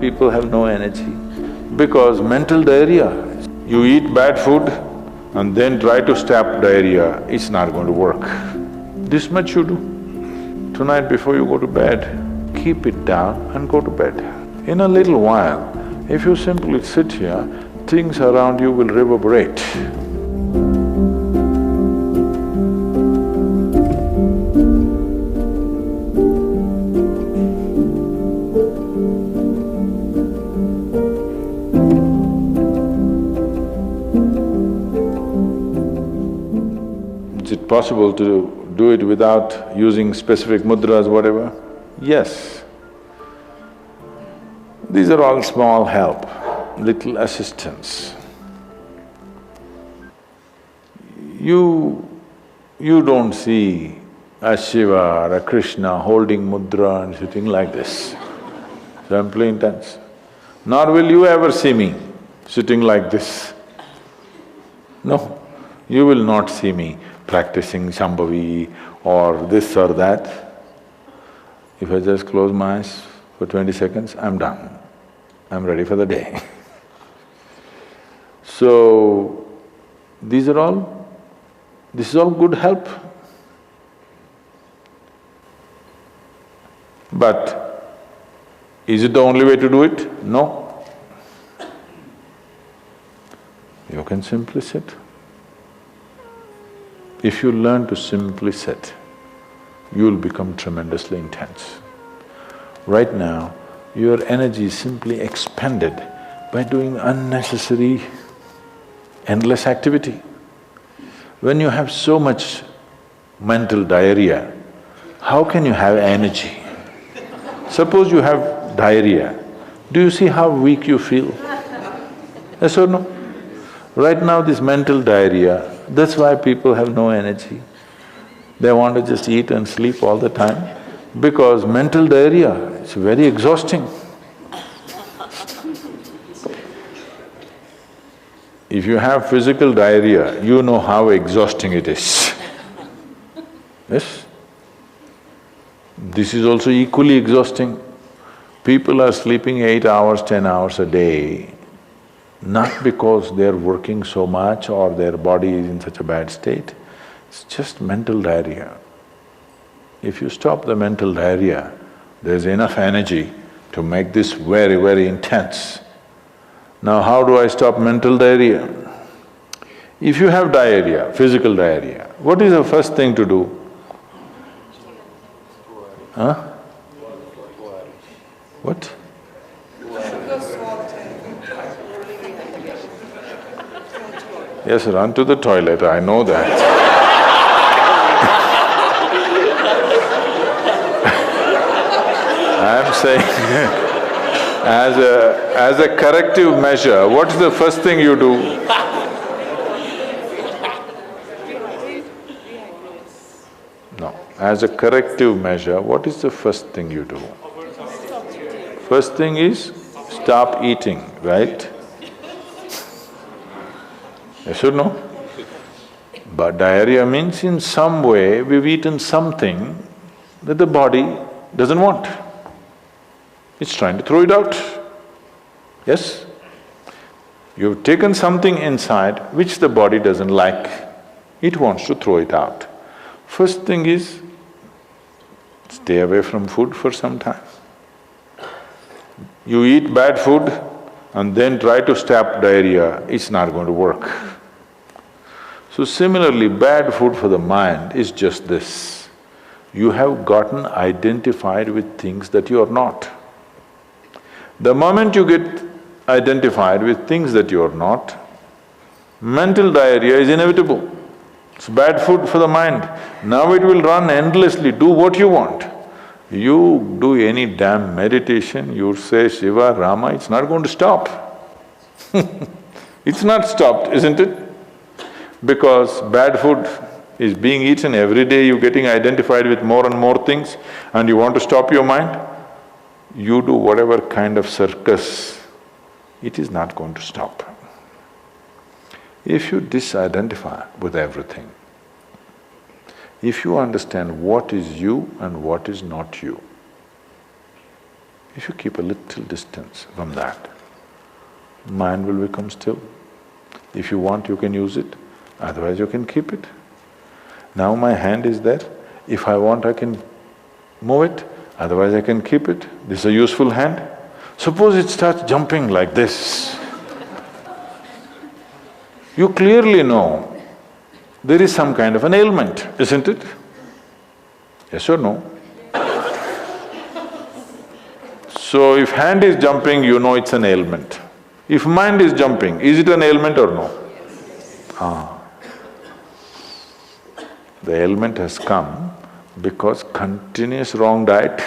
people have no energy? Because mental diarrhea. You eat bad food and then try to stop diarrhea, it's not going to work. This much you do. Tonight before you go to bed, keep it down and go to bed. In a little while, if you simply sit here, things around you will reverberate. Is it possible to do it without using specific mudras, whatever? Yes. These are all small help, little assistance. You don't see a Shiva or a Krishna holding mudra and sitting like this, simply intense. Nor will you ever see me sitting like this. No, you will not see me practicing Shambhavi or this or that. If I just close my eyes for 20 seconds, I'm done. I'm ready for the day. So, this is all good help. But is it the only way to do it? No. You can simply sit. If you learn to simply sit, you'll become tremendously intense. Right now, your energy is simply expended by doing unnecessary, endless activity. When you have so much mental diarrhea, how can you have energy? Suppose you have diarrhea, do you see how weak you feel? Yes or no? Right now this mental diarrhea, that's why people have no energy. They want to just eat and sleep all the time because mental diarrhea is very exhausting. If you have physical diarrhea, you know how exhausting it is. Yes? This is also equally exhausting. People are sleeping 8 hours, 10 hours a day, not because they're working so much or their body is in such a bad state, it's just mental diarrhea. If you stop the mental diarrhea, there's enough energy to make this very, very intense. Now how do I stop mental diarrhea? If you have diarrhea, physical diarrhea, what is the first thing to do? Huh? What? Yes, run to the toilet, I know that. I'm saying as a corrective measure, what's the first thing you do? No, as a corrective measure, what is the first thing you do? First thing is stop eating, right? Yes or no? But diarrhea means in some way we've eaten something that the body doesn't want. It's trying to throw it out. Yes? You've taken something inside which the body doesn't like, it wants to throw it out. First thing is, stay away from food for some time. You eat bad food and then try to stop diarrhea, it's not going to work. So similarly, bad food for the mind is just this. You have gotten identified with things that you are not. The moment you get identified with things that you are not, mental diarrhea is inevitable. It's bad food for the mind. Now it will run endlessly, do what you want. You do any damn meditation, you say Shiva, Rama, it's not going to stop. It's not stopped, isn't it? Because bad food is being eaten every day, you're getting identified with more and more things and you want to stop your mind, you do whatever kind of circus, it is not going to stop. If you disidentify with everything, if you understand what is you and what is not you, If you keep a little distance from that, mind will become still. If you want, you can use it, otherwise you can keep it. Now my hand is there, if I want I can move it, otherwise I can keep it. This is a useful hand. Suppose it starts jumping like this. You clearly know there is some kind of an ailment, isn't it? Yes or no? So if hand is jumping, you know it's an ailment. If mind is jumping, is it an ailment or no? The ailment has come because continuous wrong diet.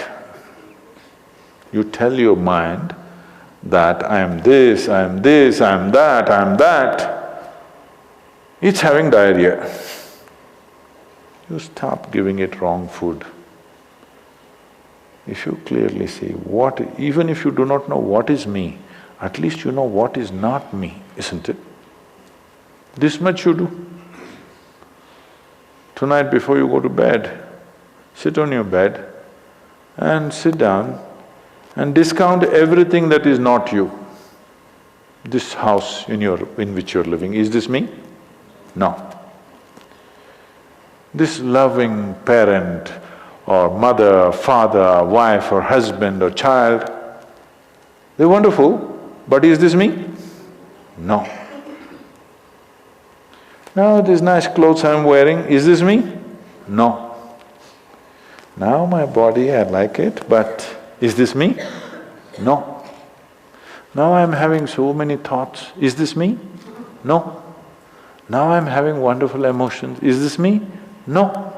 You tell your mind that I am this, I am this, I am that, I am that. It's having diarrhea. You stop giving it wrong food. If you clearly see what… even if you do not know what is me, at least you know what is not me, isn't it? This much you do. Tonight before you go to bed, sit on your bed and sit down and discount everything that is not you. This house in which you're living, is this me? No. This loving parent or mother, father, wife or husband or child, they're wonderful, but is this me? No. Now these nice clothes I'm wearing, is this me? No. Now my body, I like it, but is this me? No. Now I'm having so many thoughts, is this me? No. Now I'm having wonderful emotions, is this me? No.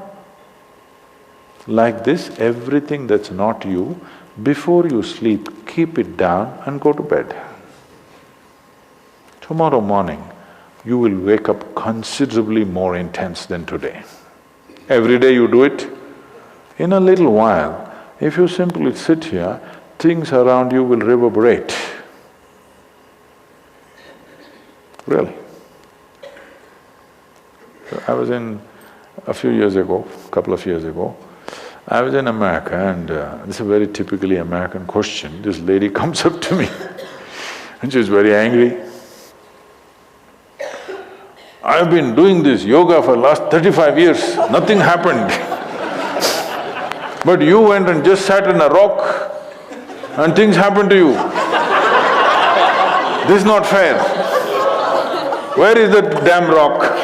Like this, everything that's not you, before you sleep, keep it down and go to bed. Tomorrow morning, you will wake up considerably more intense than today. Every day you do it. In a little while, if you simply sit here, things around you will reverberate. Really. So I was in… a few years ago, couple of years ago, I was in America and this is a very typically American question. This lady comes up to me and she's very angry. I've been doing this yoga for last 35 years, nothing happened. But you went and just sat on a rock and things happened to you. This is not fair. Where is the damn rock?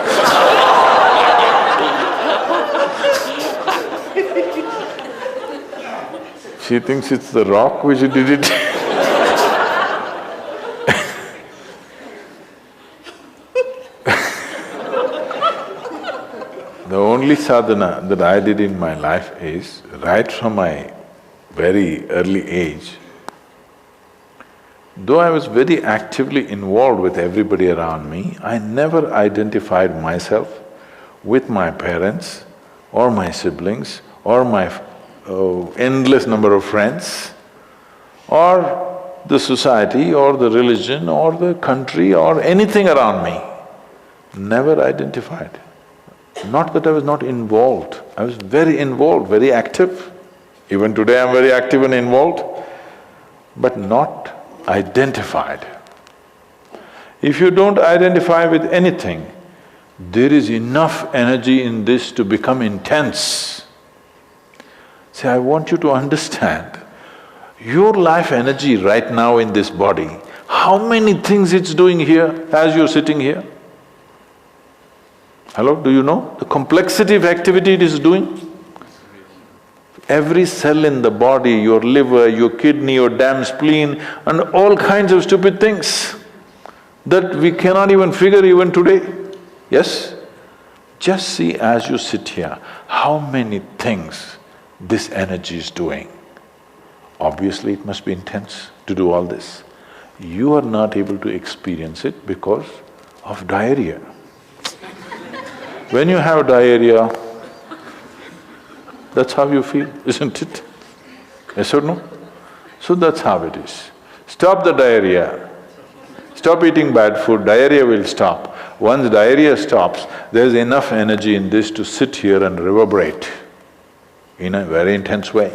She thinks it's the rock which did it. The only sadhana that I did in my life is, right from my very early age, though I was very actively involved with everybody around me, I never identified myself with my parents or my siblings or my endless number of friends or the society or the religion or the country or anything around me. Never identified. Not that I was not involved, I was very involved, very active. Even today I'm very active and involved, but not identified. If you don't identify with anything, there is enough energy in this to become intense. See, I want you to understand, your life energy right now in this body, how many things it's doing here as you're sitting here? Hello, do you know the complexity of activity it is doing? Every cell in the body, your liver, your kidney, your damn spleen and all kinds of stupid things that we cannot even figure even today. Yes? Just see as you sit here, how many things this energy is doing. Obviously it must be intense to do all this. You are not able to experience it because of diarrhea. When you have diarrhea, that's how you feel, isn't it? Yes or no? So that's how it is. Stop the diarrhea. Stop eating bad food, diarrhea will stop. Once diarrhea stops, there's enough energy in this to sit here and reverberate in a very intense way.